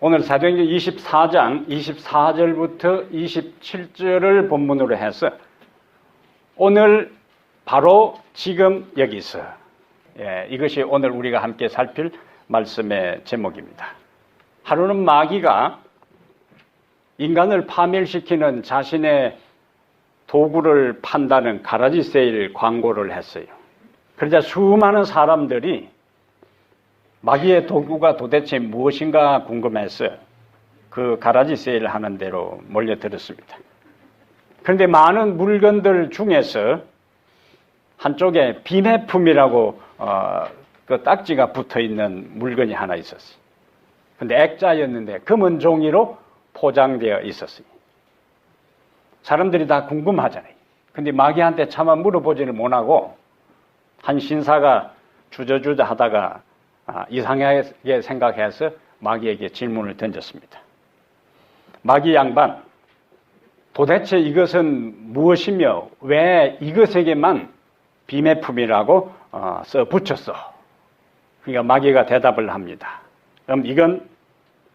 오늘 사도행전 24장 24절부터 27절을 본문으로 해서 오늘 바로 지금 여기서 이것이 오늘 우리가 함께 살필 말씀의 제목입니다. 하루는 마귀가 인간을 파멸시키는 자신의 도구를 판다는 가라지 세일 광고를 했어요. 그러자 수많은 사람들이 마귀의 도구가 도대체 무엇인가 궁금해서 그 가라지 세일을 하는 대로 몰려들었습니다. 그런데 많은 물건들 중에서 한쪽에 비매품이라고 그 딱지가 붙어있는 물건이 하나 있었어요. 그런데 액자였는데 금은 종이로 포장되어 있었어요. 사람들이 다 궁금하잖아요. 근데 마귀한테 차마 물어보지를 못하고 한 신사가 주저주저 하다가 이상하게 생각해서 마귀에게 질문을 던졌습니다. 마귀 양반, 도대체 이것은 무엇이며 왜 이것에게만 비매품이라고 써 붙였어? 그러니까 마귀가 대답을 합니다. 그럼 이건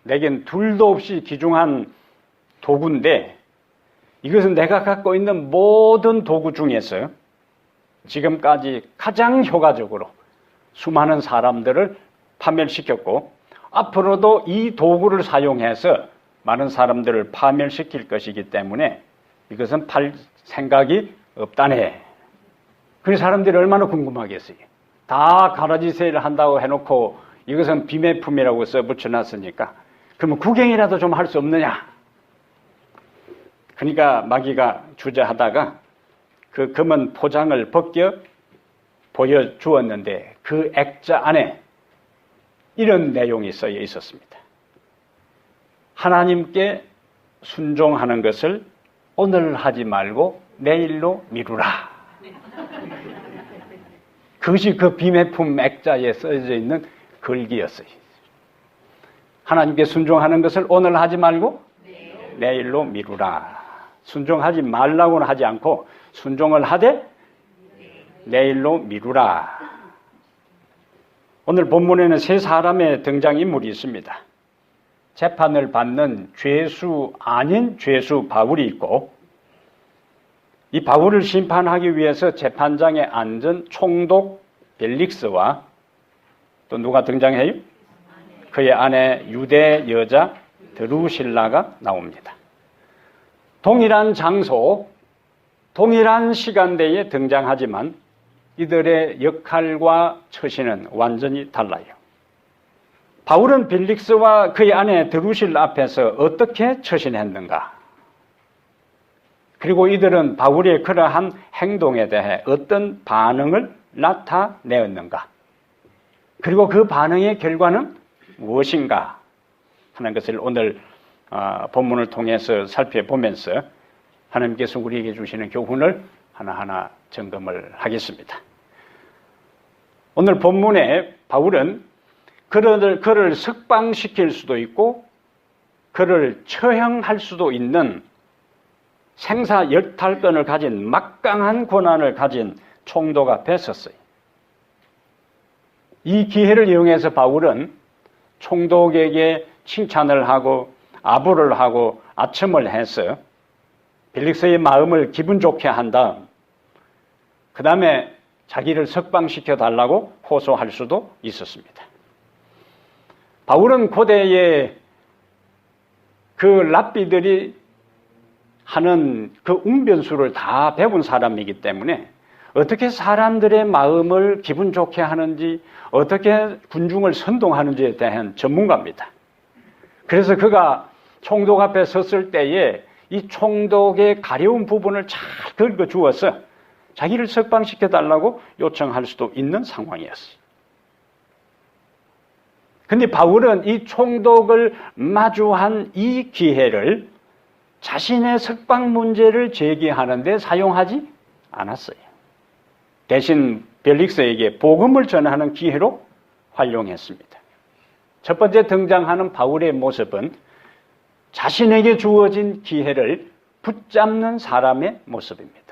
내겐 둘도 없이 귀중한 도구인데 이것은 내가 갖고 있는 모든 도구 중에서 지금까지 가장 효과적으로 수많은 사람들을 파멸시켰고 앞으로도 이 도구를 사용해서 많은 사람들을 파멸시킬 것이기 때문에 이것은 팔 생각이 없다네. 그래서 사람들이 얼마나 궁금하겠어요. 다 가라지 세일을 한다고 해놓고 이것은 비매품이라고 써붙여놨으니까 그러면 구경이라도 좀 할 수 없느냐. 그러니까 마귀가 주저하다가 그 금은 포장을 벗겨 보여주었는데 그 액자 안에 이런 내용이 써여 있었습니다. 하나님께 순종하는 것을 오늘 하지 말고 내일로 미루라. 그것이 그 비매품 액자에 써져 있는 글귀였어요. 하나님께 순종하는 것을 오늘 하지 말고 내일로 미루라. 순종하지 말라고는 하지 않고 순종을 하되 내일로 미루라. 오늘 본문에는 세 사람의 등장인물이 있습니다. 재판을 받는 죄수 아닌 죄수 바울이 있고 이 바울을 심판하기 위해서 재판장에 앉은 총독 벨릭스와 또 누가 등장해요? 그의 아내 유대 여자 드루실라가 나옵니다. 동일한 장소, 동일한 시간대에 등장하지만 이들의 역할과 처신은 완전히 달라요. 바울은 벨릭스와 그의 아내 드루실 앞에서 어떻게 처신했는가? 그리고 이들은 바울의 그러한 행동에 대해 어떤 반응을 나타내었는가? 그리고 그 반응의 결과는 무엇인가? 하는 것을 오늘 본문을 통해서 살펴보면서 하나님께서 우리에게 주시는 교훈을 하나하나 점검을 하겠습니다. 오늘 본문에 바울은 그를 석방시킬 수도 있고 그를 처형할 수도 있는 생사역탈권을 가진 막강한 권한을 가진 총독 앞에 섰어요. 이 기회를 이용해서 바울은 총독에게 칭찬을 하고 아부를 하고 아첨을 해서 벨릭스의 마음을 기분 좋게 한 다음 그 다음에 자기를 석방시켜 달라고 호소할 수도 있었습니다. 바울은 고대의 그 랍비들이 하는 그 웅변수를 다 배운 사람이기 때문에 어떻게 사람들의 마음을 기분 좋게 하는지 어떻게 군중을 선동하는지에 대한 전문가입니다. 그래서 그가 총독 앞에 섰을 때에 이 총독의 가려운 부분을 잘 긁어주어서 자기를 석방시켜달라고 요청할 수도 있는 상황이었어요. 근데 바울은 이 총독을 마주한 이 기회를 자신의 석방 문제를 제기하는 데 사용하지 않았어요. 대신 벨릭스에게 복음을 전하는 기회로 활용했습니다. 첫 번째 등장하는 바울의 모습은 자신에게 주어진 기회를 붙잡는 사람의 모습입니다.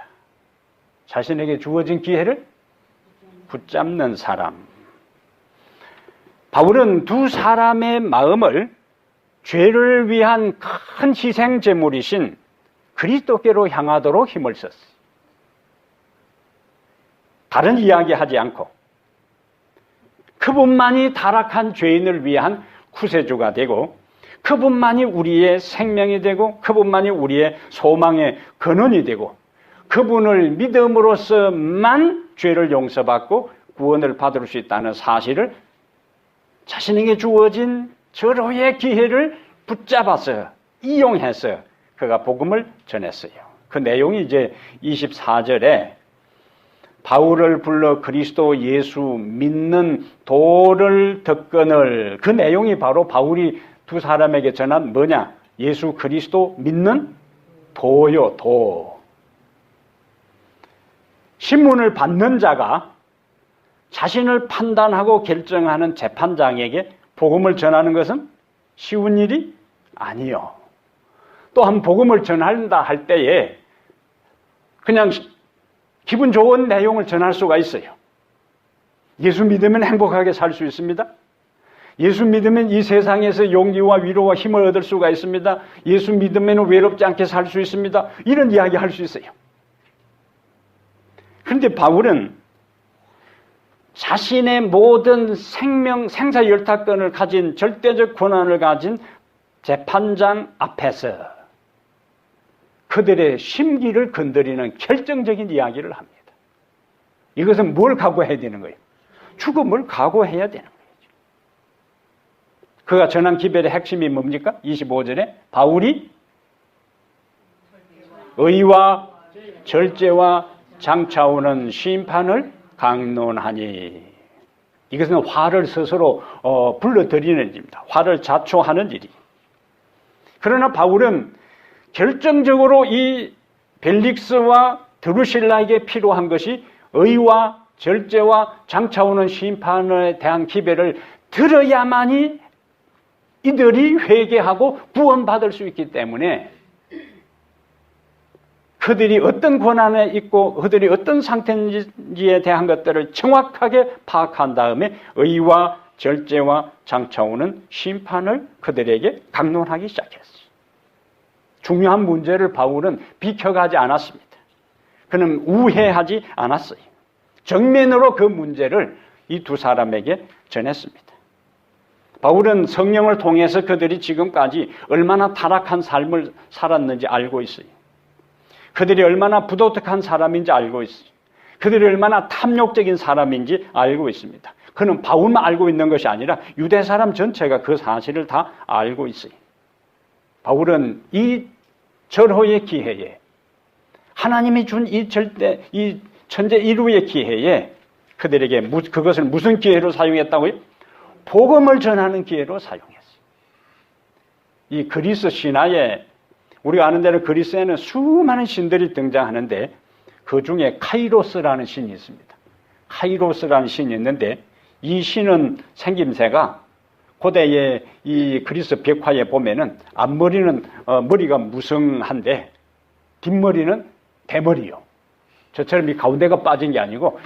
자신에게 주어진 기회를 붙잡는 사람. 바울은 두 사람의 마음을 죄를 위한 큰 희생 제물이신 그리스도께로 향하도록 힘을 썼어요. 다른 이야기 하지 않고 그분만이 타락한 죄인을 위한 구세주가 되고 그분만이 우리의 생명이 되고 그분만이 우리의 소망의 근원이 되고 그분을 믿음으로써만 죄를 용서받고 구원을 받을 수 있다는 사실을 자신에게 주어진 절호의 기회를 붙잡아서 이용해서 그가 복음을 전했어요. 그 내용이 이제 24절에 바울을 불러 그리스도 예수 믿는 도를 덕건을, 그 내용이 바로 바울이 두 사람에게 전한 뭐냐? 예수 그리스도 믿는 도요, 도. 신문을 받는 자가 자신을 판단하고 결정하는 재판장에게 복음을 전하는 것은 쉬운 일이 아니요. 또한 복음을 전한다 할 때에 그냥 기분 좋은 내용을 전할 수가 있어요. 예수 믿으면 행복하게 살 수 있습니다. 예수 믿으면 이 세상에서 용기와 위로와 힘을 얻을 수가 있습니다. 예수 믿으면 외롭지 않게 살 수 있습니다. 이런 이야기 할 수 있어요. 그런데 바울은 자신의 모든 생사열타권을 가진 절대적 권한을 가진 재판장 앞에서 그들의 심기를 건드리는 결정적인 이야기를 합니다. 이것은 뭘 각오해야 되는 거예요? 죽음을 각오해야 되는 거예요. 그가 전한 기별의 핵심이 뭡니까? 25절에 바울이 의와 절제와 장차오는 심판을 강론하니, 이것은 화를 스스로 불러들이는 일입니다. 화를 자초하는 일이. 그러나 바울은 결정적으로 이 벨릭스와 드루실라에게 필요한 것이 의와 절제와 장차오는 심판에 대한 기별을 들어야만이 이들이 회개하고 구원받을 수 있기 때문에 그들이 어떤 권한에 있고 그들이 어떤 상태인지에 대한 것들을 정확하게 파악한 다음에 의와 절제와 장차오는 심판을 그들에게 강론하기 시작했어요. 중요한 문제를 바울은 비켜가지 않았습니다. 그는 우회하지 않았어요. 정면으로 그 문제를 이 두 사람에게 전했습니다. 바울은 성령을 통해서 그들이 지금까지 얼마나 타락한 삶을 살았는지 알고 있어요. 그들이 얼마나 부도덕한 사람인지 알고 있어요. 그들이 얼마나 탐욕적인 사람인지 알고 있습니다. 그는 바울만 알고 있는 것이 아니라 유대 사람 전체가 그 사실을 다 알고 있어요. 바울은 이 절호의 기회에, 하나님이 준 이 천재 일루의 기회에 그들에게 그것을 무슨 기회로 사용했다고요? 복음을 전하는 기회로 사용했어요. 이 그리스 신화에, 우리가 아는 대로 그리스에는 수많은 신들이 등장하는데 그 중에 카이로스라는 신이 있습니다. 카이로스라는 신이 있는데 이 신은 생김새가 고대의 이 그리스 벽화에 보면은 앞머리는 머리가 무성한데 뒷머리는 대머리요. 저처럼 이 가운데가 빠진 게 아니고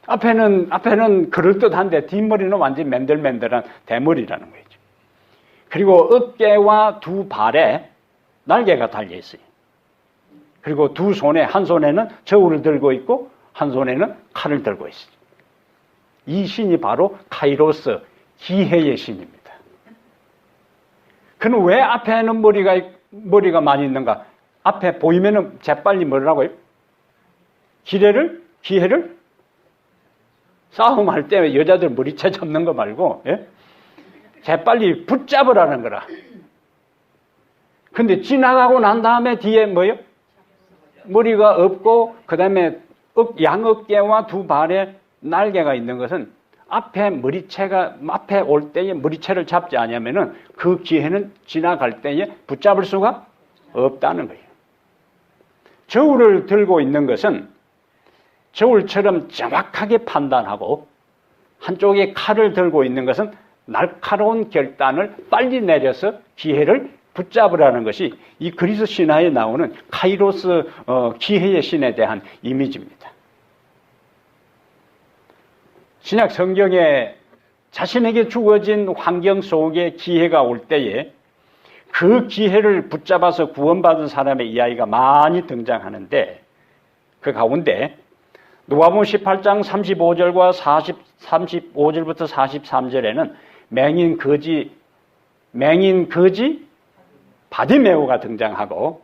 앞에는 그럴듯한데 뒷머리는 완전히 맨들맨들한 대머리라는 거죠. 그리고 어깨와 두 발에 날개가 달려 있어요. 그리고 두 손에, 한 손에는 저울을 들고 있고 한 손에는 칼을 들고 있어요. 이 신이 바로 카이로스, 기회의 신입니다. 그는 왜 앞에는 머리가 많이 있는가? 앞에 보이면은 재빨리 뭐라고요? 기회를 싸움할 때 여자들 머리채 잡는 거 말고, 예? 재빨리 붙잡으라는 거라. 근데 지나가고 난 다음에 뒤에 뭐요? 머리가 없고 그 다음에 양어깨와 두 발에 날개가 있는 것은 앞에 올 때에 머리채를 잡지 않으면은 그 기회는 지나갈 때에 붙잡을 수가 없다는 거예요. 저울을 들고 있는 것은 저울처럼 정확하게 판단하고 한쪽에 칼을 들고 있는 것은 날카로운 결단을 빨리 내려서 기회를 붙잡으라는 것이 이 그리스 신화에 나오는 카이로스 기회의 신에 대한 이미지입니다. 신약 성경에 자신에게 주어진 환경 속에 기회가 올 때에 그 기회를 붙잡아서 구원받은 사람의 이야기가 많이 등장하는데 그 가운데 누가복음 18장 35절과 35절부터 43절에는 맹인 거지 바디메오가 등장하고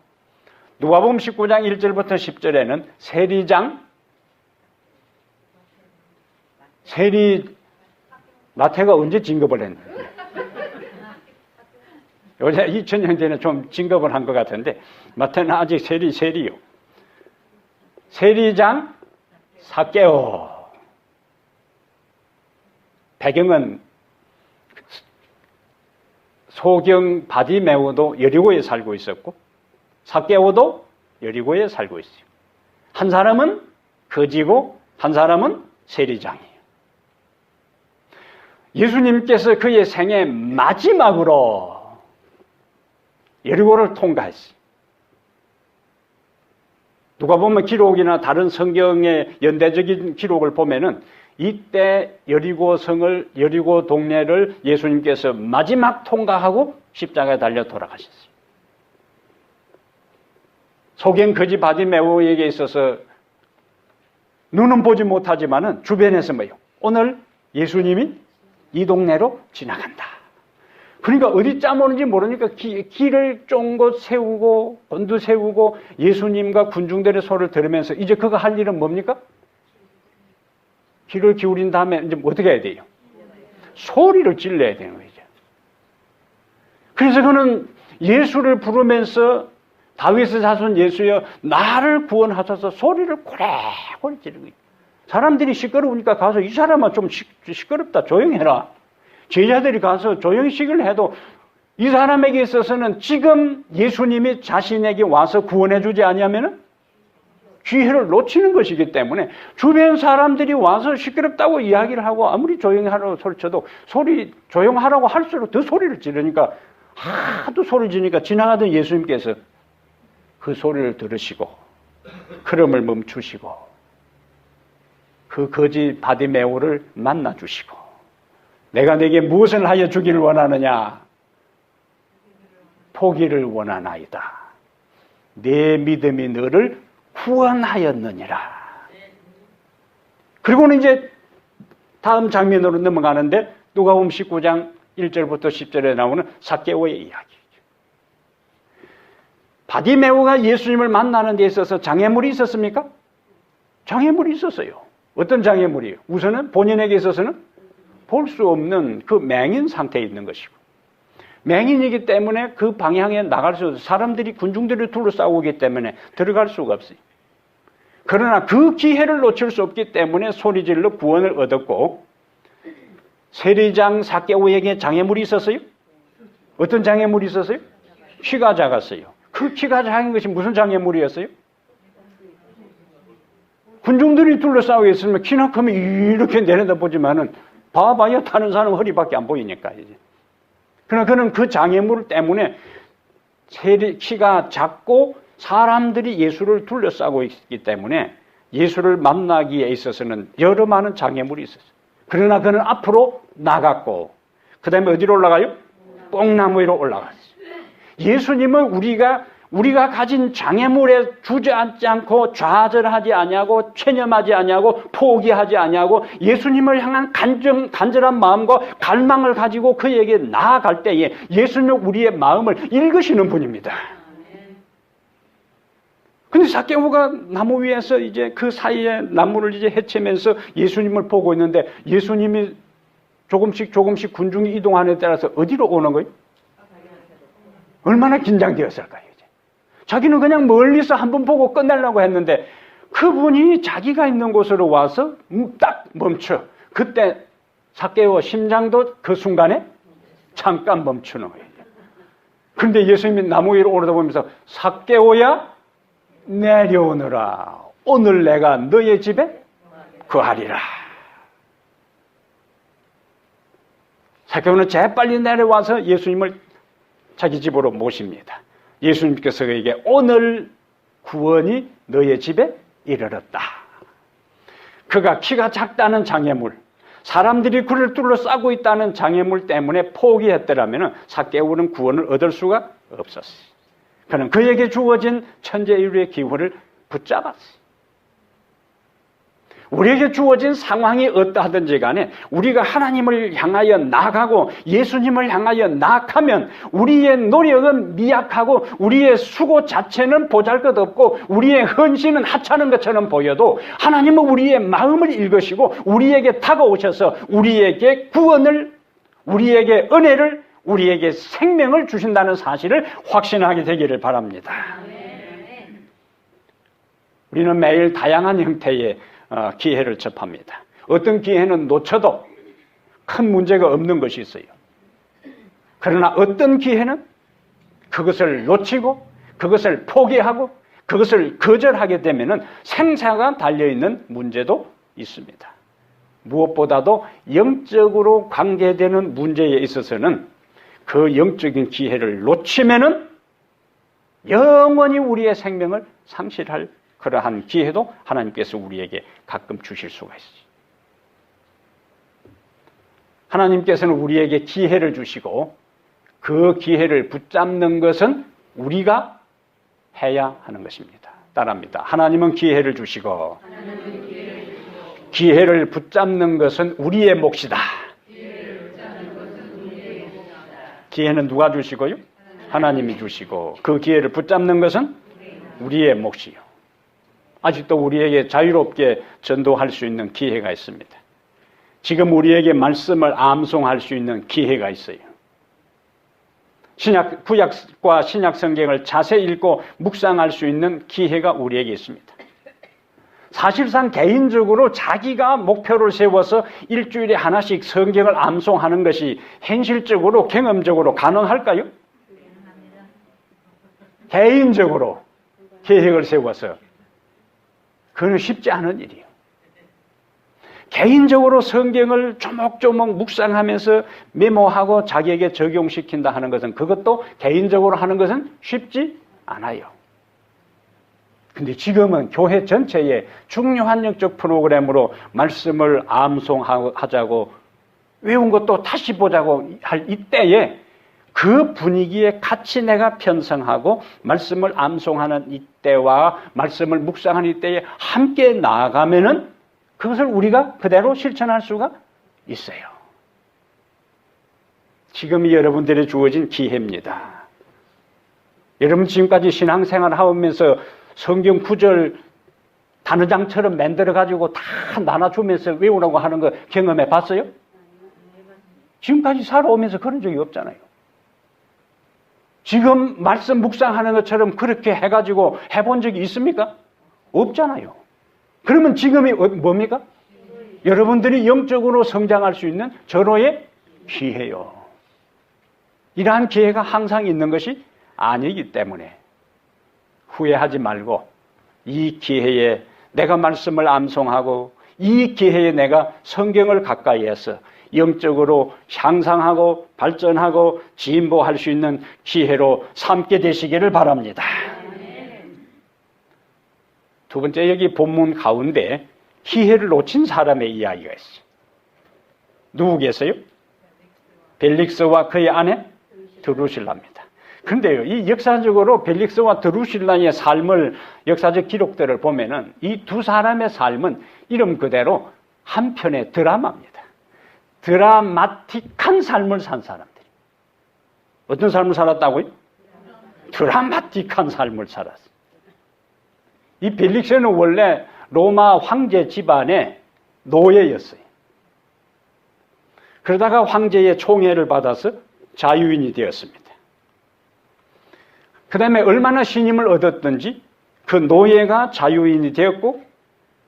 누가복음 19장 1절부터 10절에는 마태가 언제 진급을 했는데 요새 2000년대는 좀 진급을 한 것 같은데 마태는 아직 세리요. 세리장 삭개오. 배경은 소경 바디메오도 여리고에 살고 있었고 삭개오도 여리고에 살고 있어요. 한 사람은 거지고 한 사람은 세리장이에요. 예수님께서 그의 생애 마지막으로 여리고를 통과했어요. 누가 보면 기록이나 다른 성경의 연대적인 기록을 보면은 이때 여리고 동네를 예수님께서 마지막 통과하고 십자가에 달려 돌아가셨어요. 소경 거지 바디메오에게 있어서 눈은 보지 못하지만은 주변에서 뭐요? 오늘 예수님이 이 동네로 지나간다. 그러니까 어디 짜모는지 모르니까 길을 쫑긋 세우고 곤두 세우고 예수님과 군중들의 소리를 들으면서 이제 그가 할 일은 뭡니까? 귀를 기울인 다음에 이제 어떻게 해야 돼요? 소리를 질러야 되는 거죠. 그래서 그는 예수를 부르면서 다윗의 자손 예수여 나를 구원하소서 소리를 고래고래 지르는 거예요. 사람들이 시끄러우니까 가서 이 사람아 좀 시끄럽다 조용해라. 제자들이 가서 조용히 시기를 해도 이 사람에게 있어서는 지금 예수님이 자신에게 와서 구원해 주지 않으면은 기회를 놓치는 것이기 때문에 주변 사람들이 와서 시끄럽다고 이야기를 하고 아무리 조용히 하라고 소리쳐도 조용하라고 할수록 더 소리를 지르니까 하도 소리 지르니까 지나가던 예수님께서 그 소리를 들으시고 걸음을 멈추시고 그 거지 바디메오를 만나 주시고 내가 내게 무엇을 하여 주기를 원하느냐? 포기를 원하나이다. 내 믿음이 너를 구원하였느니라. 그리고는 이제 다음 장면으로 넘어가는데 누가복음 19장 1절부터 10절에 나오는 삭개오의 이야기죠. 바디메오가 예수님을 만나는 데 있어서 장애물이 있었습니까? 장애물이 있었어요. 어떤 장애물이에요? 우선은 본인에게 있어서는 볼 수 없는 그 맹인 상태에 있는 것이고 맹인이기 때문에 그 방향에 나갈 수 없어요. 사람들이 군중들을 둘러싸고 있기 때문에 들어갈 수가 없어요. 그러나 그 기회를 놓칠 수 없기 때문에 소리질러 구원을 얻었고 세리장 삭개오에게 장애물이 있었어요? 어떤 장애물이 있었어요? 키가 작았어요. 그 키가 작은 것이 무슨 장애물이었어요? 군중들이 둘러싸고 있으면 키나 크면 이렇게 내려다보지만은 봐봐야 타는 사람 허리밖에 안 보이니까 이제. 그러나 그는 그 장애물 때문에 키가 작고 사람들이 예수를 둘러싸고 있기 때문에 예수를 만나기에 있어서는 여러 많은 장애물이 있었어요. 그러나 그는 앞으로 나갔고 그 다음에 어디로 올라가요? 뽕나무 위로 올라갔어요. 예수님은 우리가 가진 장애물에 주저앉지 않고 좌절하지 아니하고 체념하지 아니하고 포기하지 아니하고 예수님을 향한 간절한 마음과 갈망을 가지고 그에게 나아갈 때에 예수님은 우리의 마음을 읽으시는 분입니다. 근데 삭개오가 나무 위에서 이제 그 사이에 나무를 이제 헤치면서 예수님을 보고 있는데 예수님이 조금씩 군중이 이동하는 데 따라서 어디로 오는 거예요? 얼마나 긴장되었을까요? 자기는 그냥 멀리서 한번 보고 끝내려고 했는데 그분이 자기가 있는 곳으로 와서 딱 멈춰. 그때 삭개오 심장도 그 순간에 잠깐 멈추는 거예요. 그런데 예수님이 나무 위로 오르다보면서 삭개오야 내려오너라. 오늘 내가 너의 집에 거하리라. 삭개오는 재빨리 내려와서 예수님을 자기 집으로 모십니다. 예수님께서 그에게 오늘 구원이 너의 집에 이르렀다. 그가 키가 작다는 장애물, 사람들이 그를 둘러싸고 있다는 장애물 때문에 포기했더라면 삭개오는 구원을 얻을 수가 없었어요. 그는 그에게 주어진 천재인류의 기회를 붙잡았어요. 우리에게 주어진 상황이 어떠하든지 간에 우리가 하나님을 향하여 나아가고 예수님을 향하여 나아가면 우리의 노력은 미약하고 우리의 수고 자체는 보잘것없고 우리의 헌신은 하찮은 것처럼 보여도 하나님은 우리의 마음을 읽으시고 우리에게 다가오셔서 우리에게 구원을, 우리에게 은혜를, 우리에게 생명을 주신다는 사실을 확신하게 되기를 바랍니다. 우리는 매일 다양한 형태의 기회를 접합니다. 어떤 기회는 놓쳐도 큰 문제가 없는 것이 있어요. 그러나 어떤 기회는 그것을 놓치고 그것을 포기하고 그것을 거절하게 되면 생사가 달려있는 문제도 있습니다. 무엇보다도 영적으로 관계되는 문제에 있어서는 그 영적인 기회를 놓치면은 영원히 우리의 생명을 상실할 그러한 기회도 하나님께서 우리에게 가끔 주실 수가 있어요. 하나님께서는 우리에게 기회를 주시고 그 기회를 붙잡는 것은 우리가 해야 하는 것입니다. 따라합니다. 하나님은 기회를 주시고 기회를 붙잡는 것은 우리의 몫이다. 기회는 누가 주시고요? 하나님이 주시고 그 기회를 붙잡는 것은 우리의 몫이요. 아직도 우리에게 자유롭게 전도할 수 있는 기회가 있습니다. 지금 우리에게 말씀을 암송할 수 있는 기회가 있어요. 구약과 신약 성경을 자세히 읽고 묵상할 수 있는 기회가 우리에게 있습니다. 사실상 개인적으로 자기가 목표를 세워서 일주일에 하나씩 성경을 암송하는 것이 현실적으로 경험적으로 가능할까요? 개인적으로 계획을 세워서 그건 쉽지 않은 일이에요. 개인적으로 성경을 조목조목 묵상하면서 메모하고 자기에게 적용시킨다 하는 것은 그것도 개인적으로 하는 것은 쉽지 않아요. 근데 지금은 교회 전체에 중요한 영적 프로그램으로 말씀을 암송하자고 외운 것도 다시 보자고 할 이때에 그 분위기에 같이 내가 편성하고 말씀을 암송하는 이때와 말씀을 묵상하는 이때에 함께 나아가면은 그것을 우리가 그대로 실천할 수가 있어요. 지금이 여러분들이 주어진 기회입니다. 여러분 지금까지 신앙생활 하면서 성경 구절 단어장처럼 만들어가지고 다 나눠주면서 외우라고 하는 거 경험해 봤어요? 지금까지 살아오면서 그런 적이 없잖아요. 지금 말씀 묵상하는 것처럼 그렇게 해가지고 해본 적이 있습니까? 없잖아요. 그러면 지금이 뭡니까? 여러분들이 영적으로 성장할 수 있는 절호의 기회요. 이러한 기회가 항상 있는 것이 아니기 때문에 후회하지 말고 이 기회에 내가 말씀을 암송하고 이 기회에 내가 성경을 가까이 해서 영적으로 향상하고 발전하고 진보할 수 있는 기회로 삼게 되시기를 바랍니다. 두 번째, 여기 본문 가운데 기회를 놓친 사람의 이야기가 있어요. 누구겠어요? 벨릭스와 그의 아내 드루실라입니다. 그런데요, 이 역사적으로 벨릭스와 드루실라의 삶을, 역사적 기록들을 보면은 이 두 사람의 삶은 이름 그대로 한편의 드라마입니다. 드라마틱한 삶을 산 사람들이. 어떤 삶을 살았다고요? 드라마틱한 삶을 살았어요. 이 벨릭스는 원래 로마 황제 집안의 노예였어요. 그러다가 황제의 총애를 받아서 자유인이 되었습니다. 그 다음에 얼마나 신임을 얻었든지 그 노예가 자유인이 되었고,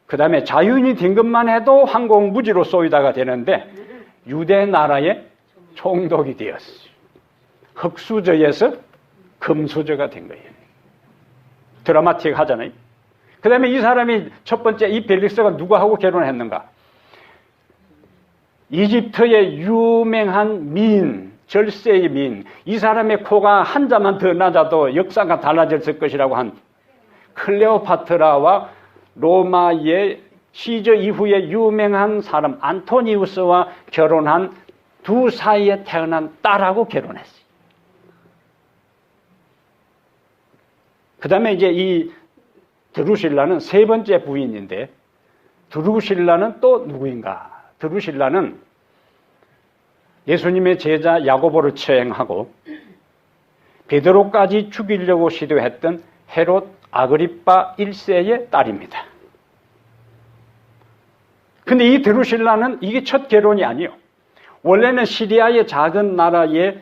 그 다음에 자유인이 된 것만 해도 항공무지로 쏘이다가 되는데 유대 나라의 총독이 되었어요. 흑수저에서 금수저가 된 거예요. 드라마틱 하잖아요. 그 다음에 이 사람이 첫 번째, 이 벨릭스가 누구하고 결혼했는가? 이집트의 유명한 미인, 절세의 미인, 이 사람의 코가 한 자만 더 낮아도 역사가 달라졌을 것이라고 한 클레오파트라와 로마의 시저 이후에 유명한 사람 안토니우스와 결혼한 두 사이에 태어난 딸하고 결혼했어요. 그 다음에 이제 이 드루실라는 세 번째 부인인데, 드루실라는 또 누구인가? 드루실라는 예수님의 제자 야고보를 처형하고 베드로까지 죽이려고 시도했던 헤롯 아그리빠 1세의 딸입니다. 근데 이 드루실라는 이게 첫 결혼이 아니에요. 원래는 시리아의 작은 나라의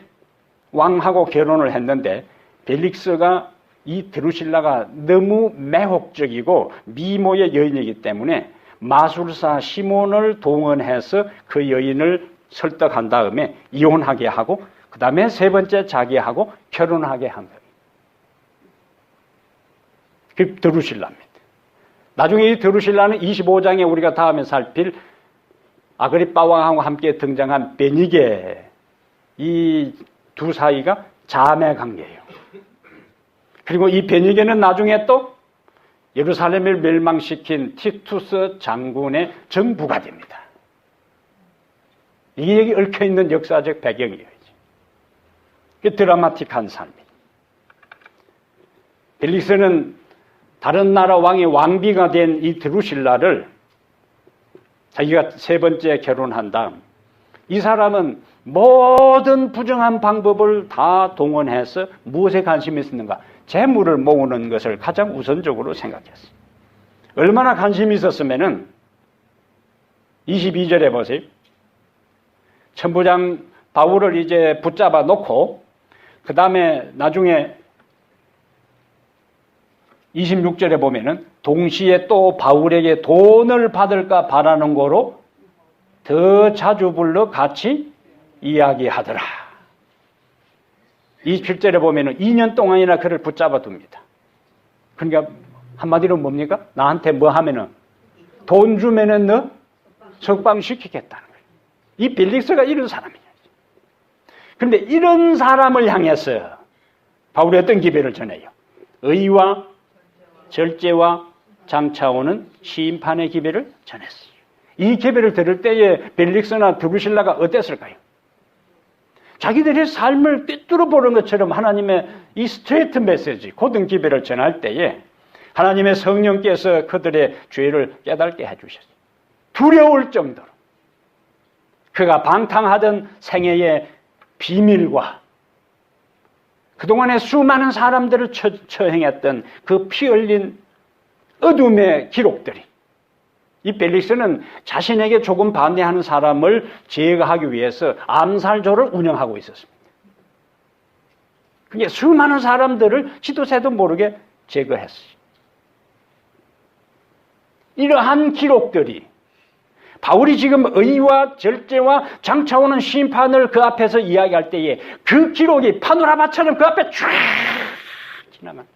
왕하고 결혼을 했는데 벨릭스가 이 드루실라가 너무 매혹적이고 미모의 여인이기 때문에 마술사 시몬을 동원해서 그 여인을 설득한 다음에 이혼하게 하고 그 다음에 세 번째 자기하고 결혼하게 한 거예요. 그게 드루실라입니다. 나중에 이 드루실라는 25장에 우리가 다음에 살필 아그리빠 왕하고 함께 등장한 베니게, 이 두 사이가 자매 관계예요. 그리고 이 베니게는 나중에 또 예루살렘을 멸망시킨 티투스 장군의 정부가 됩니다. 이게 여기 얽혀있는 역사적 배경이에요. 드라마틱한 삶이에요. 벨릭스는 다른 나라 왕의 왕비가 된 이 드루실라를 자기가 세 번째 결혼한 다음 이 사람은 모든 부정한 방법을 다 동원해서 무엇에 관심이 있었는가? 재물을 모으는 것을 가장 우선적으로 생각했어요. 얼마나 관심이 있었으면은 22절에 보세요. 천부장 바울을 이제 붙잡아 놓고 그 다음에 나중에 26절에 보면은 동시에 또 바울에게 돈을 받을까 바라는 거로 더 자주 불러 같이 이야기하더라. 27절에 보면은 2년 동안이나 그를 붙잡아 둡니다. 그러니까 한마디로 뭡니까? 나한테 뭐 하면은 돈 주면은 너 석방시키겠다는 거예요. 이 벨릭스가 이런 사람이에요. 그런데 이런 사람을 향해서 바울이 어떤 기별을 전해요? 의와 절제와 장차오는 심판의 기별을 전했어요. 이 기별을 들을 때에 벨릭스나 드루실라가 어땠을까요? 자기들의 삶을 꿰뚫어 보는 것처럼 하나님의 이 스트레이트 메시지, 고등 기별을 전할 때에 하나님의 성령께서 그들의 죄를 깨닫게 해주셨어요. 두려울 정도로 그가 방탕하던 생애의 비밀과 그동안에 수많은 사람들을 처형했던 그 피 흘린 어둠의 기록들이, 이 벨릭스는 자신에게 조금 반대하는 사람을 제거하기 위해서 암살조를 운영하고 있었습니다. 그게 수많은 사람들을 지도새도 모르게 제거했어요. 이러한 기록들이 바울이 지금 의와 절제와 장차오는 심판을 그 앞에서 이야기할 때에 그 기록이 파노라마처럼 그 앞에 쫙 지나간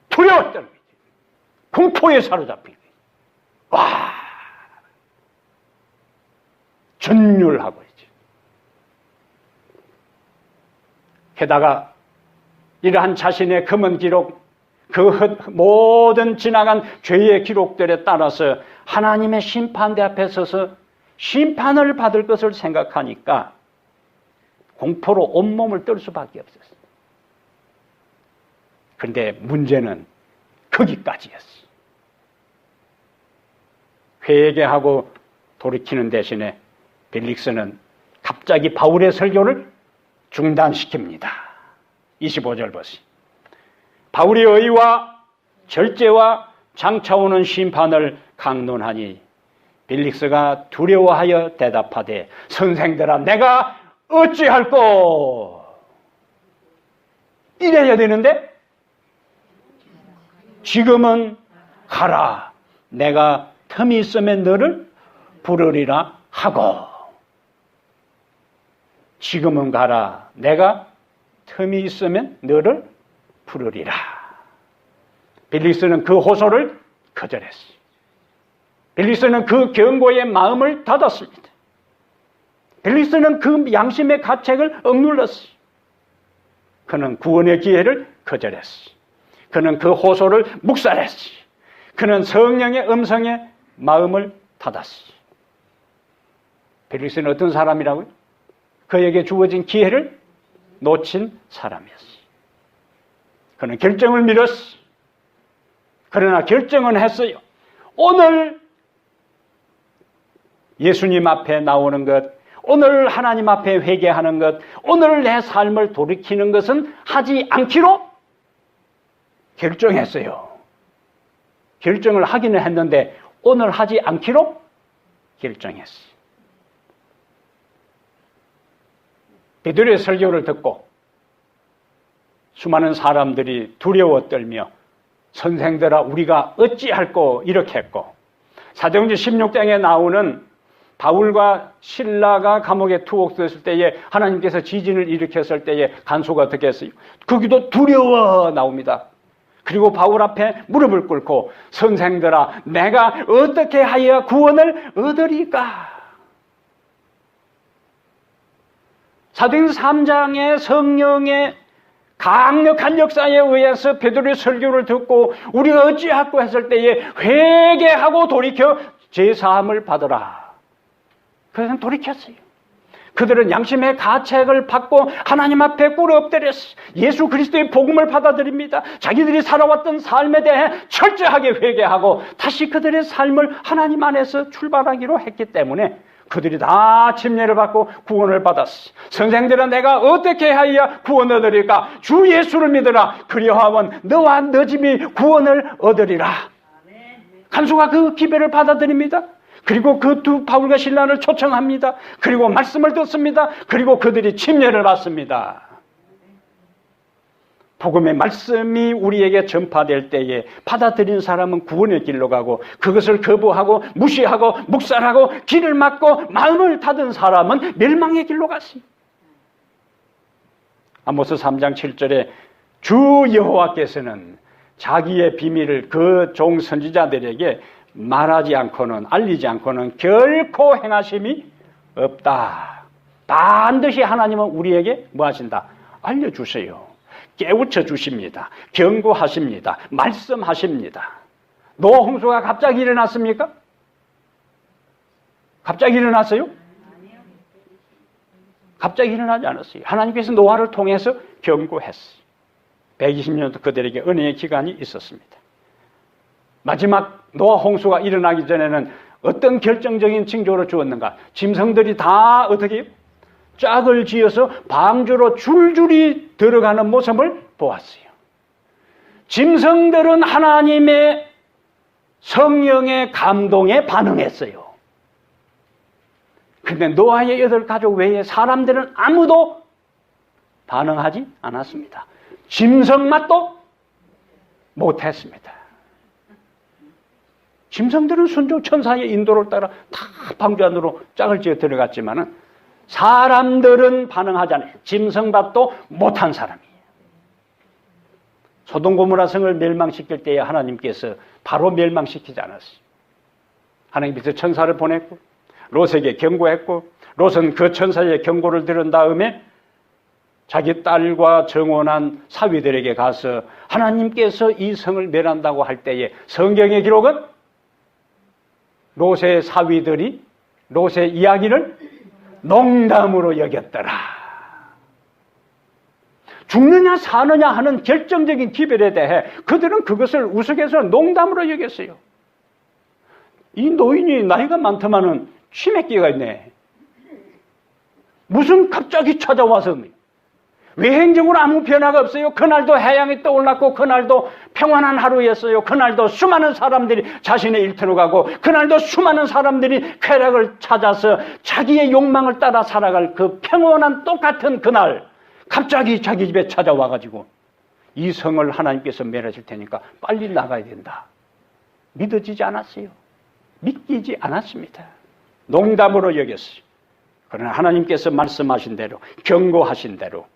두려웠던 거예요. 공포에 사로잡힌 거예요. 와, 전율하고 있죠. 게다가 이러한 자신의 검은 기록, 그 모든 지나간 죄의 기록들에 따라서 하나님의 심판대 앞에 서서 심판을 받을 것을 생각하니까 공포로 온몸을 떨 수밖에 없었어요. 그런데 문제는 거기까지였어요. 회개하고 돌이키는 대신에 벨릭스는 갑자기 바울의 설교를 중단시킵니다. 25절 보세요. 바울이 의와 절제와 장차오는 심판을 강론하니 벨릭스가 두려워하여 대답하되 선생들아 내가 어찌할꼬. 이래야 되는데 지금은 가라. 내가 틈이 있으면 너를 부르리라 하고. 지금은 가라. 내가 틈이 있으면 너를 부르리라. 벨릭스는 그 호소를 거절했어요. 벨릭스는 그 경고의 마음을 닫았습니다. 벨릭스는 그 양심의 가책을 억눌렀어요. 그는 구원의 기회를 거절했어요. 그는 그 호소를 묵살했어요. 그는 성령의 음성에 마음을 닫았어요. 벨릭스는 어떤 사람이라고요? 그에게 주어진 기회를 놓친 사람이었어요. 그는 결정을 미뤘어요. 그러나 결정은 했어요. 오늘 예수님 앞에 나오는 것, 오늘 하나님 앞에 회개하는 것, 오늘 내 삶을 돌이키는 것은 하지 않기로 결정했어요. 결정을 하기는 했는데 오늘 하지 않기로 결정했어요. 베드로의 설교를 듣고 수많은 사람들이 두려워 떨며 선생들아 우리가 어찌할꼬 이렇게 했고, 사도행전 16장에 나오는 바울과 실라가 감옥에 투옥됐을 때에 하나님께서 지진을 일으켰을 때에 간수가 어떻게 했어요? 거기도 두려워 나옵니다. 그리고 바울 앞에 무릎을 꿇고 선생들아 내가 어떻게 하여 구원을 얻으리까? 사도행전 3장의 성령의 강력한 역사에 의해서 베드로의 설교를 듣고 우리가 어찌하고 했을 때에 회개하고 돌이켜 제사함을 받으라. 그래서 돌이켰어요. 그들은 양심의 가책을 받고 하나님 앞에 꿇어 엎드렸어요. 예수 그리스도의 복음을 받아들입니다. 자기들이 살아왔던 삶에 대해 철저하게 회개하고 다시 그들의 삶을 하나님 안에서 출발하기로 했기 때문에 그들이 다 침례를 받고 구원을 받았어요. 선생들아 내가 어떻게 하여야 구원을 얻으리까? 주 예수를 믿으라. 그리하면 너와 너 집이 구원을 얻으리라. 간수가 그 기별을 받아들입니다. 그리고 그 두 바울과 실라를 초청합니다. 그리고 말씀을 듣습니다. 그리고 그들이 침례를 받습니다. 복음의 말씀이 우리에게 전파될 때에 받아들인 사람은 구원의 길로 가고, 그것을 거부하고 무시하고 묵살하고 길을 막고 마음을 닫은 사람은 멸망의 길로 갔어요. 아모스 3장 7절에 주 여호와께서는 자기의 비밀을 그 종 선지자들에게 말하지 않고는, 알리지 않고는 결코 행하심이 없다. 반드시 하나님은 우리에게 뭐 하신다? 알려주세요. 깨우쳐 주십니다. 경고하십니다. 말씀하십니다. 노아 홍수가 갑자기 일어났습니까? 갑자기 일어났어요? 갑자기 일어나지 않았어요. 하나님께서 노아를 통해서 경고했어요. 120년도 그들에게 은혜의 기간이 있었습니다. 마지막 노아 홍수가 일어나기 전에는 어떤 결정적인 징조를 주었는가? 짐승들이 다 어떻게 해요? 짝을 지어서 방주로 줄줄이 들어가는 모습을 보았어요. 짐승들은 하나님의 성령의 감동에 반응했어요. 그런데 노아의 8가족 외에 사람들은 아무도 반응하지 않았습니다. 짐승맛도 못했습니다. 짐승들은 순종 천사의 인도를 따라 다 방주 안으로 짝을 지어 들어갔지만은 사람들은 반응하지 않아요. 짐승밥도 못한 사람이에요. 소돔 고모라 성을 멸망시킬 때에 하나님께서 바로 멸망시키지 않았어요. 하나님께서 천사를 보냈고 롯에게 경고했고, 롯은 그 천사의 경고를 들은 다음에 자기 딸과 정혼한 사위들에게 가서 하나님께서 이 성을 멸한다고 할 때에 성경의 기록은 롯의 사위들이 롯의 이야기를 농담으로 여겼더라. 죽느냐 사느냐 하는 결정적인 기별에 대해 그들은 그것을 우스갯소리로 농담으로 여겼어요. 이 노인이 나이가 많더만은 치매기가 있네. 무슨 갑자기 찾아와서 외행적으로 아무 변화가 없어요. 그날도 해양이 떠올랐고, 그날도 평안한 하루였어요. 그날도 수많은 사람들이 자신의 일터로 가고, 그날도 수많은 사람들이 쾌락을 찾아서 자기의 욕망을 따라 살아갈 그 평온한 똑같은 그날, 갑자기 자기 집에 찾아와가지고 이 성을 하나님께서 멸하실 테니까 빨리 나가야 된다. 믿어지지 않았어요. 믿기지 않았습니다. 농담으로 여겼어요. 그러나 하나님께서 말씀하신 대로, 경고하신 대로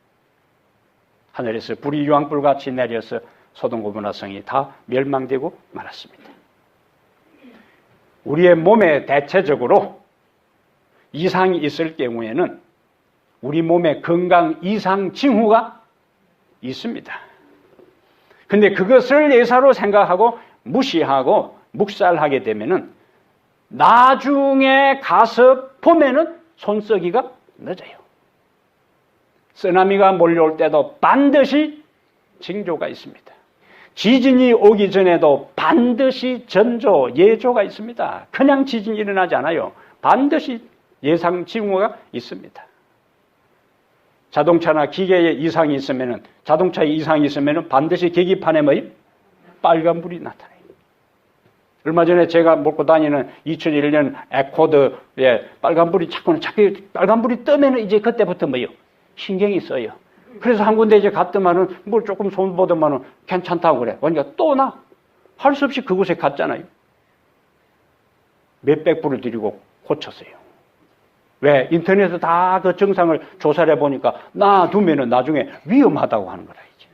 하늘에서 불이 유황불같이 내려서 소돔 고모라 성이 다 멸망되고 말았습니다. 우리의 몸에 대체적으로 이상이 있을 경우에는 우리 몸에 건강 이상 징후가 있습니다. 근데 그것을 예사로 생각하고 무시하고 묵살하게 되면은 나중에 가서 보면은 손쓰기가 늦어요. 쓰나미가 몰려올 때도 반드시 징조가 있습니다. 지진이 오기 전에도 반드시 전조, 예조가 있습니다. 그냥 지진이 일어나지 않아요. 반드시 예상 징후가 있습니다. 자동차나 기계에 이상이 있으면은, 자동차에 이상이 있으면은 반드시 계기판에 빨간불이 나타나요. 얼마 전에 제가 몰고 다니는 2001년 에코드에 빨간불이 자꾸 빨간불이 뜨면은 이제 그때부터 신경이 써요. 그래서 한 군데 이제 갔더만은 뭘 조금 손 보더만은 괜찮다고 그래. 그러니까 또 나 할 수 없이 그곳에 갔잖아요. 몇백 불을 들이고 고쳤어요. 왜? 인터넷에서 다 그 증상을 조사를 해보니까 놔두면은 나중에 위험하다고 하는 거라, 이제.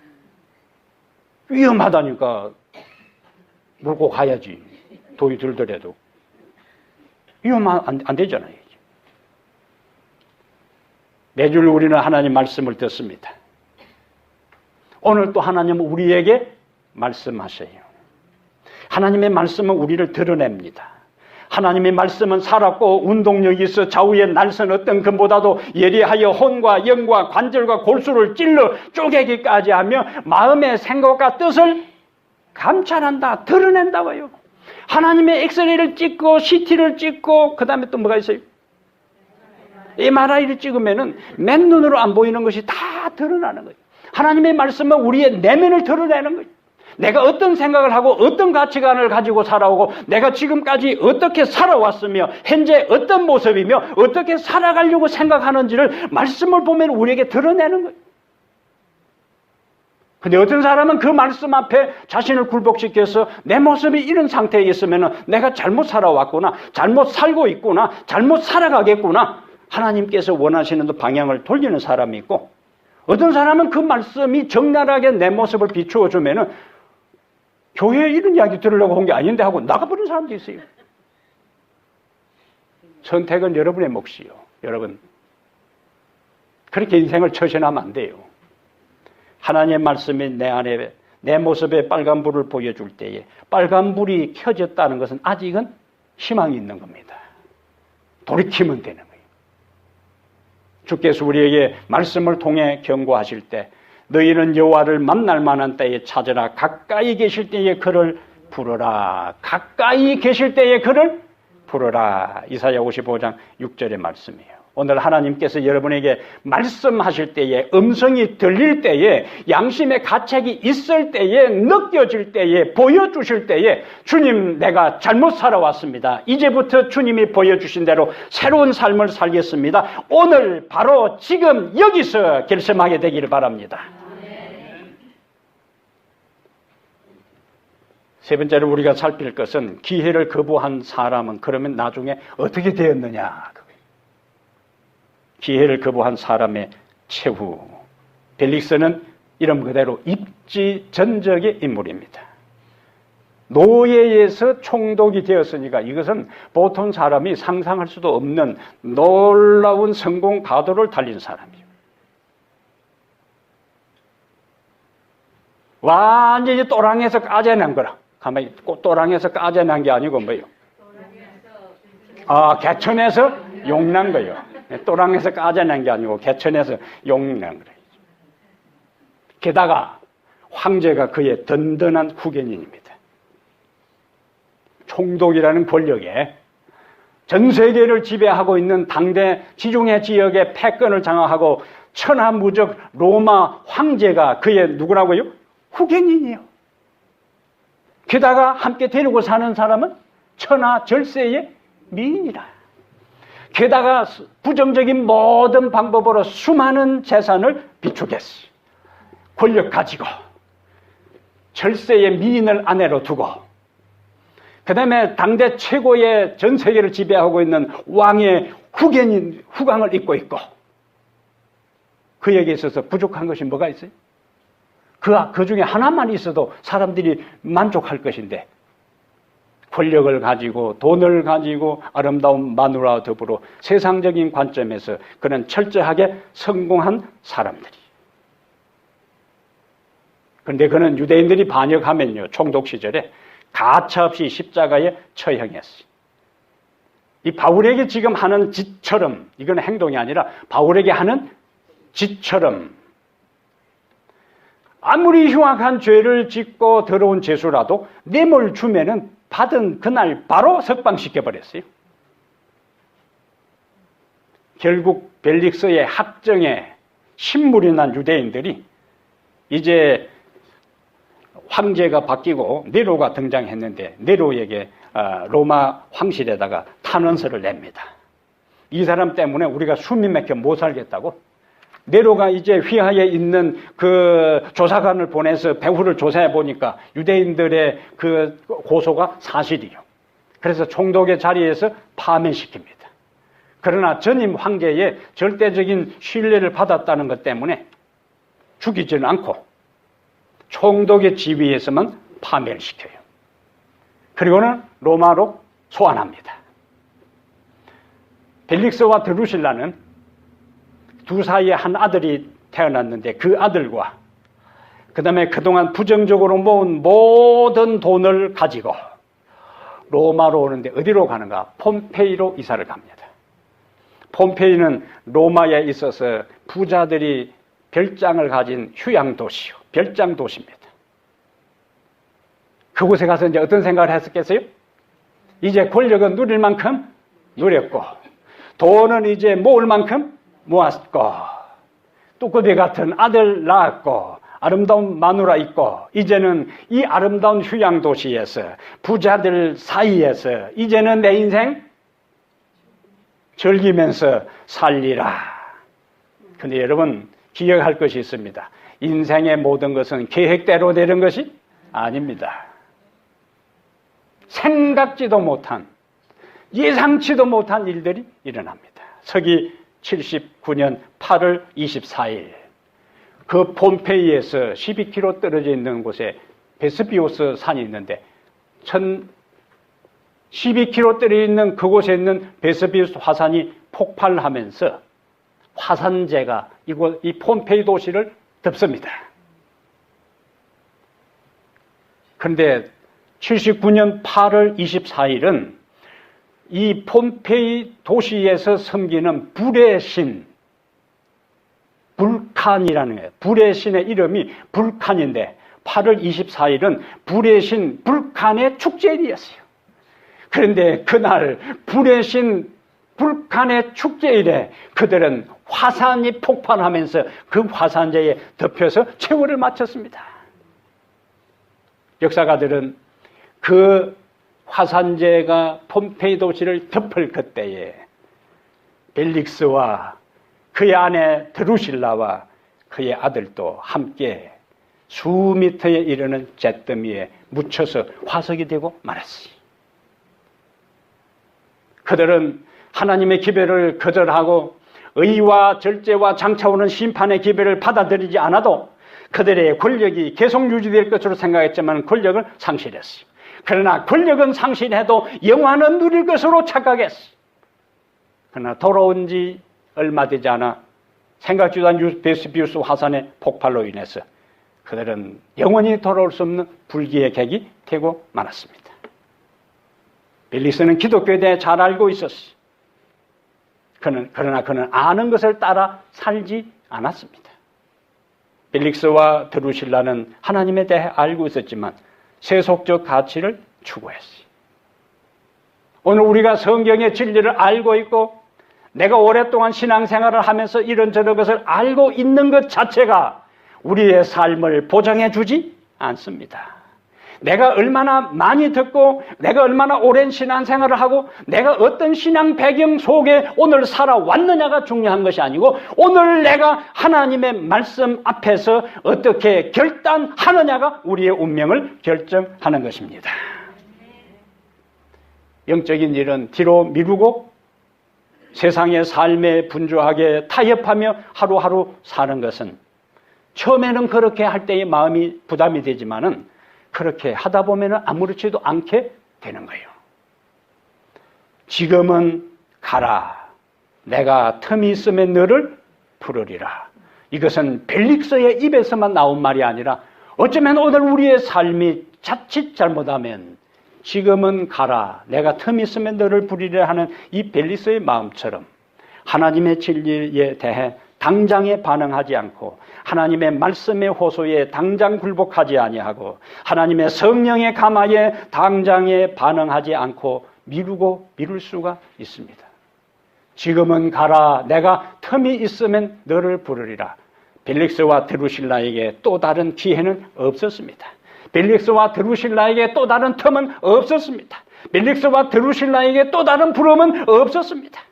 위험하다니까 몰고 가야지. 돈이 들더라도. 위험하면 안 되잖아요. 이제. 매주 우리는 하나님 말씀을 듣습니다. 오늘 또 하나님은 우리에게 말씀하셔요. 하나님의 말씀은 우리를 드러냅니다. 하나님의 말씀은 살았고 운동력이 있어 좌우에 날선 어떤 금보다도 예리하여 혼과 영과 관절과 골수를 찔러 쪼개기까지 하며 마음의 생각과 뜻을 감찰한다, 드러낸다고요. 하나님의 엑스레이를 찍고 CT를 찍고 그 다음에 또 뭐가 있어요? MRI를 찍으면은 맨눈으로 안 보이는 것이 다 드러나는 거예요. 하나님의 말씀은 우리의 내면을 드러내는 거예요. 내가 어떤 생각을 하고 어떤 가치관을 가지고 살아오고 내가 지금까지 어떻게 살아왔으며 현재 어떤 모습이며 어떻게 살아가려고 생각하는지를 말씀을 보면 우리에게 드러내는 거예요. 근데 어떤 사람은 그 말씀 앞에 자신을 굴복시켜서 내 모습이 이런 상태에 있으면 내가 잘못 살아왔구나, 잘못 살고 있구나, 잘못 살아가겠구나, 하나님께서 원하시는 방향을 돌리는 사람이 있고, 어떤 사람은 그 말씀이 적나라하게 내 모습을 비추어주면 교회에 이런 이야기 들으려고 온 게 아닌데 하고 나가버린 사람도 있어요. 선택은 여러분의 몫이요. 여러분, 그렇게 인생을 처신하면 안 돼요. 하나님의 말씀이 내 안에, 내 모습에 빨간불을 보여줄 때에 빨간불이 켜졌다는 것은 아직은 희망이 있는 겁니다. 돌이키면 되는 거예요. 주께서 우리에게 말씀을 통해 경고하실 때 너희는 여호와를 만날 만한 때에 찾으라. 가까이 계실 때에 그를 부르라. 가까이 계실 때에 그를 부르라. 이사야 55장 6절의 말씀이에요. 오늘 하나님께서 여러분에게 말씀하실 때에, 음성이 들릴 때에, 양심의 가책이 있을 때에, 느껴질 때에, 보여주실 때에 주님, 내가 잘못 살아왔습니다. 이제부터 주님이 보여주신 대로 새로운 삶을 살겠습니다. 오늘 바로 지금 여기서 결심하게 되기를 바랍니다. 세 번째로 우리가 살필 것은 기회를 거부한 사람은 그러면 나중에 어떻게 되었느냐. 기회를 거부한 사람의 최후. 벨릭스는 이름 그대로 입지전적의 인물입니다. 노예에서 총독이 되었으니까 이것은 보통 사람이 상상할 수도 없는 놀라운 성공 가도를 달린 사람이에요. 완전히 또랑에서 까져낸 거라. 가만히 또랑에서 까져낸 게 아니고 뭐예요? 개천에서 용난 거예요. 또랑에서 까져낸 게 아니고 개천에서 용난 거예요. 게다가 황제가 그의 든든한 후견인입니다. 총독이라는 권력에 전 세계를 지배하고 있는 당대 지중해 지역의 패권을 장악하고 천하무적 로마 황제가 그의 누구라고요? 후견인이에요. 게다가 함께 데리고 사는 사람은 천하 절세의 미인이라. 게다가 부정적인 모든 방법으로 수많은 재산을 비축했어요. 권력 가지고 절세의 미인을 아내로 두고 그 다음에 당대 최고의 전 세계를 지배하고 있는 왕의 후견인, 후광을 입고 있고 그에게 있어서 부족한 것이 뭐가 있어요? 그 중에 하나만 있어도 사람들이 만족할 것인데 권력을 가지고 돈을 가지고 아름다운 마누라와 더불어 세상적인 관점에서 그는 철저하게 성공한 사람들이. 그런데 그는 유대인들이 반역하면요 총독 시절에 가차없이 십자가에 처형했어요. 이 바울에게 지금 하는 짓처럼, 이건 행동이 아니라 바울에게 하는 짓처럼, 아무리 흉악한 죄를 짓고 더러운 죄수라도 뇌물 주면은 받은 그날 바로 석방시켜버렸어요. 결국 벨릭스의 학정에 신물이 난 유대인들이 이제 황제가 바뀌고 네로가 등장했는데 네로에게 로마 황실에다가 탄원서를 냅니다. 이 사람 때문에 우리가 숨이 막혀 못 살겠다고. 네로가 이제 휘하에 있는 그 조사관을 보내서 배후를 조사해 보니까 유대인들의 그 고소가 사실이요. 그래서 총독의 자리에서 파면시킵니다. 그러나 전임 황제의 절대적인 신뢰를 받았다는 것 때문에 죽이지는 않고 총독의 지위에서만 파면을 시켜요. 그리고는 로마로 소환합니다. 벨릭스와 드루실라는 두 사이에 한 아들이 태어났는데 그 아들과 그 다음에 그동안 부정적으로 모은 모든 돈을 가지고 로마로 오는데 어디로 가는가? 폼페이로 이사를 갑니다. 폼페이는 로마에 있어서 부자들이 별장을 가진 휴양 도시요. 별장 도시입니다. 그곳에 가서 이제 어떤 생각을 했었겠어요? 이제 권력은 누릴 만큼 누렸고, 돈은 이제 모을 만큼 모았고, 뚜꾸비 같은 아들 낳았고, 아름다운 마누라 있고, 이제는 이 아름다운 휴양 도시에서 부자들 사이에서 이제는 내 인생 즐기면서 살리라. 근데 여러분 기억할 것이 있습니다. 인생의 모든 것은 계획대로 되는 것이 아닙니다. 생각지도 못한, 예상치도 못한 일들이 일어납니다. 서기 79년 8월 24일 그 폼페이에서 12km 떨어져 있는 곳에 베스비오스 산이 있는데 12km 떨어져 있는 그곳에 있는 베스비오스 화산이 폭발하면서 화산재가 이 폼페이 도시를 덮습니다. 그런데 79년 8월 24일은 이 폼페이 도시에서 섬기는 불의 신, 불칸이라는 거예요. 불의 신의 이름이 불칸인데 8월 24일은 불의 신 불칸의 축제일이었어요. 그런데 그날 불의 신 불칸의 축제일에 그들은 화산이 폭발하면서 그 화산재에 덮여서 최후를 마쳤습니다. 역사가들은 그 화산재가 폼페이 도시를 덮을 그때에 벨릭스와 그의 아내 드루실라와 그의 아들도 함께 수미터에 이르는 잿더미에 묻혀서 화석이 되고 말았어요. 그들은 하나님의 기별을 거절하고 의와 절제와 장차오는 심판의 기별을 받아들이지 않아도 그들의 권력이 계속 유지될 것으로 생각했지만 권력을 상실했어요. 그러나 권력은 상실해도 영화는 누릴 것으로 착각했어요. 그러나 돌아온 지 얼마 되지 않아 생각지도 않은 베스비우스 화산의 폭발로 인해서 그들은 영원히 돌아올 수 없는 불기의 객이 되고 말았습니다. 벨릭스는 기독교에 대해 잘 알고 있었어요. 그러나 그는 아는 것을 따라 살지 않았습니다. 벨릭스와 드루실라는 하나님에 대해 알고 있었지만 세속적 가치를 추구했어요. 오늘 우리가 성경의 진리를 알고 있고 내가 오랫동안 신앙생활을 하면서 이런저런 것을 알고 있는 것 자체가 우리의 삶을 보장해 주지 않습니다. 내가 얼마나 많이 듣고 내가 얼마나 오랜 신앙생활을 하고 내가 어떤 신앙 배경 속에 오늘 살아왔느냐가 중요한 것이 아니고 오늘 내가 하나님의 말씀 앞에서 어떻게 결단하느냐가 우리의 운명을 결정하는 것입니다. 영적인 일은 뒤로 미루고 세상의 삶에 분주하게 타협하며 하루하루 사는 것은 처음에는 그렇게 할 때의 마음이 부담이 되지만은 그렇게 하다 보면 아무렇지도 않게 되는 거예요. 지금은 가라. 내가 틈이 있으면 너를 부르리라. 이것은 벨릭스의 입에서만 나온 말이 아니라 어쩌면 오늘 우리의 삶이 자칫 잘못하면 지금은 가라. 내가 틈 있으면 너를 부리려 하는 이 벨리스의 마음처럼 하나님의 진리에 대해 당장에 반응하지 않고 하나님의 말씀의 호소에 당장 굴복하지 아니하고 하나님의 성령의 감화에 당장에 반응하지 않고 미루고 미룰 수가 있습니다. 지금은 가라. 내가 틈이 있으면 너를 부르리라. 벨릭스와 드루실라에게 또 다른 기회는 없었습니다. 벨릭스와 드루실라에게 또 다른 틈은 없었습니다. 벨릭스와 드루실라에게 또 다른 부름은 없었습니다.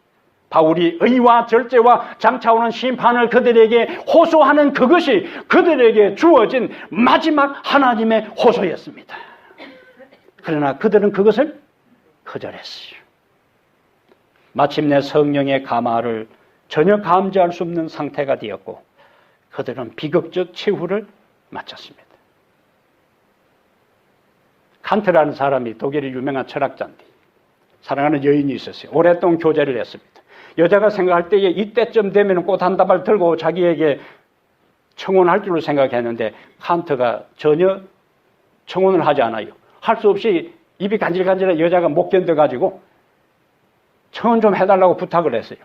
바울이 의와 절제와 장차오는 심판을 그들에게 호소하는 그것이 그들에게 주어진 마지막 하나님의 호소였습니다. 그러나 그들은 그것을 거절했어요. 마침내 성령의 감화를 전혀 감지할 수 없는 상태가 되었고 그들은 비극적 최후를 마쳤습니다. 칸트라는 사람이 독일의 유명한 철학자인데 사랑하는 여인이 있었어요. 오랫동안 교제를 했습니다. 여자가 생각할 때에 이때쯤 되면 꽃 한 다발 들고 자기에게 청혼할 줄로 생각했는데 칸트가 전혀 청혼을 하지 않아요. 할 수 없이 입이 간질간질해 여자가 못 견뎌가지고 청혼 좀 해달라고 부탁을 했어요.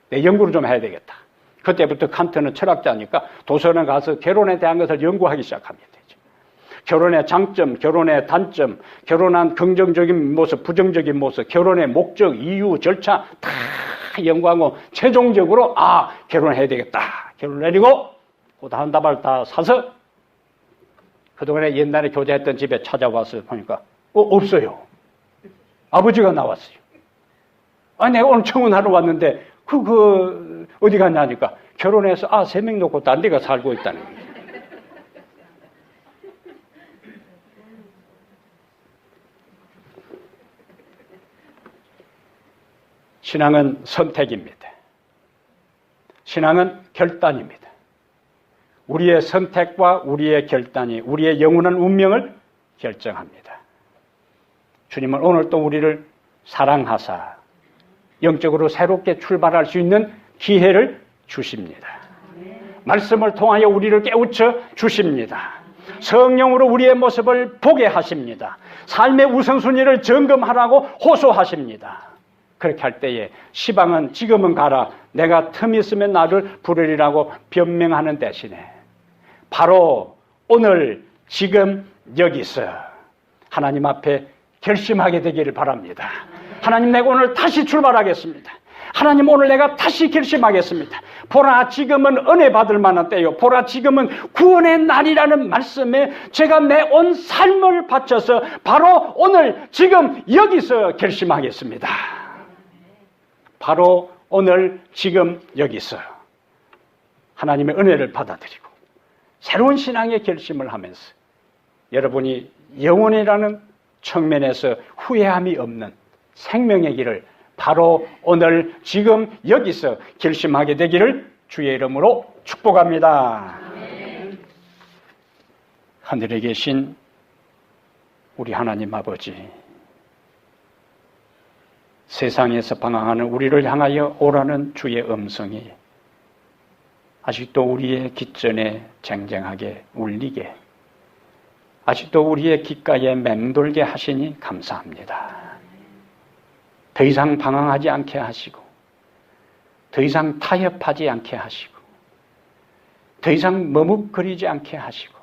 내 연구를 좀 해야 되겠다. 그때부터 칸트는 철학자니까 도서관에 가서 결혼에 대한 것을 연구하기 시작합니다. 결혼의 장점, 결혼의 단점, 결혼한 긍정적인 모습, 부정적인 모습, 결혼의 목적, 이유, 절차 다 연구하고 최종적으로 결혼해야 되겠다. 결혼을 내리고 꽃 한 다발 다 사서 그동안에 옛날에 교제했던 집에 찾아와서 보니까 없어요. 아버지가 나왔어요. 내가 오늘 청혼하러 왔는데 어디 갔냐니까 결혼해서 3명 놓고 딴 데가 살고 있다는 거예요. 신앙은 선택입니다. 신앙은 결단입니다. 우리의 선택과 우리의 결단이 우리의 영원한 운명을 결정합니다. 주님은 오늘 또 우리를 사랑하사 영적으로 새롭게 출발할 수 있는 기회를 주십니다. 말씀을 통하여 우리를 깨우쳐 주십니다. 성령으로 우리의 모습을 보게 하십니다. 삶의 우선순위를 점검하라고 호소하십니다. 그렇게 할 때에 시방은 지금은 가라. 내가 틈 있으면 나를 부르리라고 변명하는 대신에 바로 오늘 지금 여기서 하나님 앞에 결심하게 되기를 바랍니다. 하나님 내가 오늘 다시 출발하겠습니다. 하나님 오늘 내가 다시 결심하겠습니다. 보라 지금은 은혜 받을 만한 때요. 보라 지금은 구원의 날이라는 말씀에 제가 내 온 삶을 바쳐서 바로 오늘 지금 여기서 결심하겠습니다. 바로 오늘 지금 여기서 하나님의 은혜를 받아들이고 새로운 신앙의 결심을 하면서 여러분이 영혼이라는 측면에서 후회함이 없는 생명의 길을 바로 오늘 지금 여기서 결심하게 되기를 주의 이름으로 축복합니다. 하늘에 계신 우리 하나님 아버지, 세상에서 방황하는 우리를 향하여 오라는 주의 음성이 아직도 우리의 귓전에 쟁쟁하게 울리게, 아직도 우리의 귓가에 맴돌게 하시니 감사합니다. 더 이상 방황하지 않게 하시고, 더 이상 타협하지 않게 하시고, 더 이상 머뭇거리지 않게 하시고,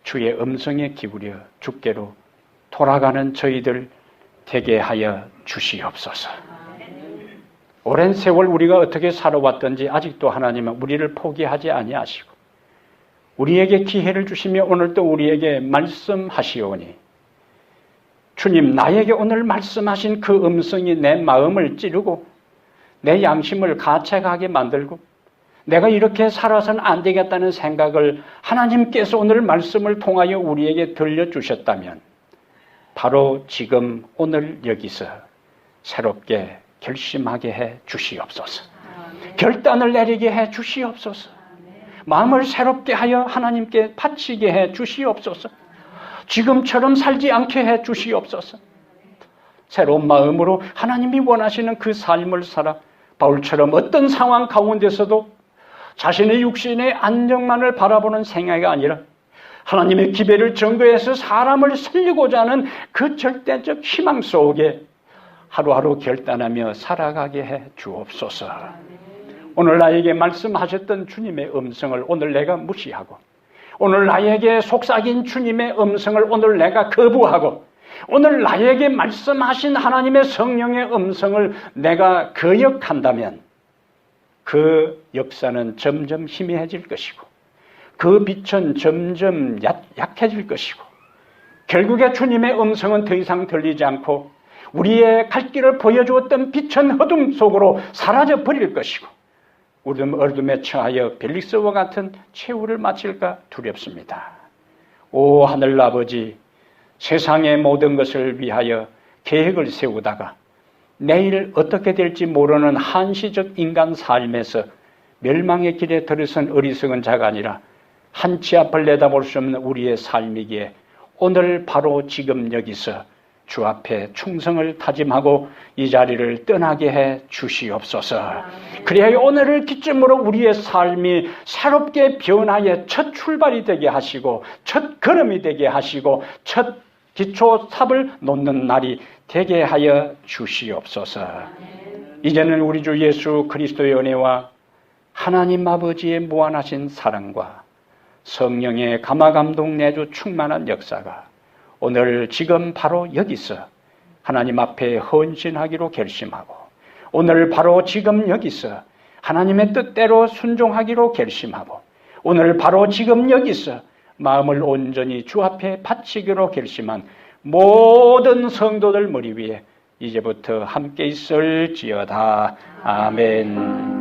주의 음성에 기울여 주께로 돌아가는 저희들 되게 하여 주시옵소서. 오랜 세월 우리가 어떻게 살아왔던지 아직도 하나님은 우리를 포기하지 아니하시고 우리에게 기회를 주시며 오늘도 우리에게 말씀하시오니 주님, 나에게 오늘 말씀하신 그 음성이 내 마음을 찌르고 내 양심을 가책하게 만들고 내가 이렇게 살아서는 안 되겠다는 생각을 하나님께서 오늘 말씀을 통하여 우리에게 들려주셨다면 바로 지금 오늘 여기서 새롭게 결심하게 해 주시옵소서. 결단을 내리게 해 주시옵소서. 마음을 새롭게 하여 하나님께 바치게 해 주시옵소서. 지금처럼 살지 않게 해 주시옵소서. 새로운 마음으로 하나님이 원하시는 그 삶을 살아 바울처럼 어떤 상황 가운데서도 자신의 육신의 안정만을 바라보는 생각이 아니라 하나님의 기별을 증거해서 사람을 살리고자 하는 그 절대적 희망 속에 하루하루 결단하며 살아가게 해 주옵소서. 오늘 나에게 말씀하셨던 주님의 음성을 오늘 내가 무시하고, 오늘 나에게 속삭인 주님의 음성을 오늘 내가 거부하고, 오늘 나에게 말씀하신 하나님의 성령의 음성을 내가 거역한다면 그 역사는 점점 희미해질 것이고, 그 빛은 점점 약해질 것이고, 결국에 주님의 음성은 더 이상 들리지 않고 우리의 갈 길을 보여주었던 빛은 어둠 속으로 사라져 버릴 것이고, 우리는 어둠에 처하여 벨릭스와 같은 최후를 마칠까 두렵습니다. 오 하늘 아버지, 세상의 모든 것을 위하여 계획을 세우다가 내일 어떻게 될지 모르는 한시적 인간 삶에서 멸망의 길에 들어선 어리석은 자가 아니라 한치 앞을 내다볼 수 없는 우리의 삶이기에 오늘 바로 지금 여기서 주 앞에 충성을 다짐하고 이 자리를 떠나게 해 주시옵소서. 그래야 오늘을 기점으로 우리의 삶이 새롭게 변화의 첫 출발이 되게 하시고, 첫 걸음이 되게 하시고, 첫 기초삽을 놓는 날이 되게 하여 주시옵소서. 이제는 우리 주 예수 그리스도의 은혜와 하나님 아버지의 무한하신 사랑과 성령의 감화감동 내주 충만한 역사가 오늘 지금 바로 여기서 하나님 앞에 헌신하기로 결심하고, 오늘 바로 지금 여기서 하나님의 뜻대로 순종하기로 결심하고, 오늘 바로 지금 여기서 마음을 온전히 주 앞에 바치기로 결심한 모든 성도들 머리 위에 이제부터 함께 있을지어다. 아멘.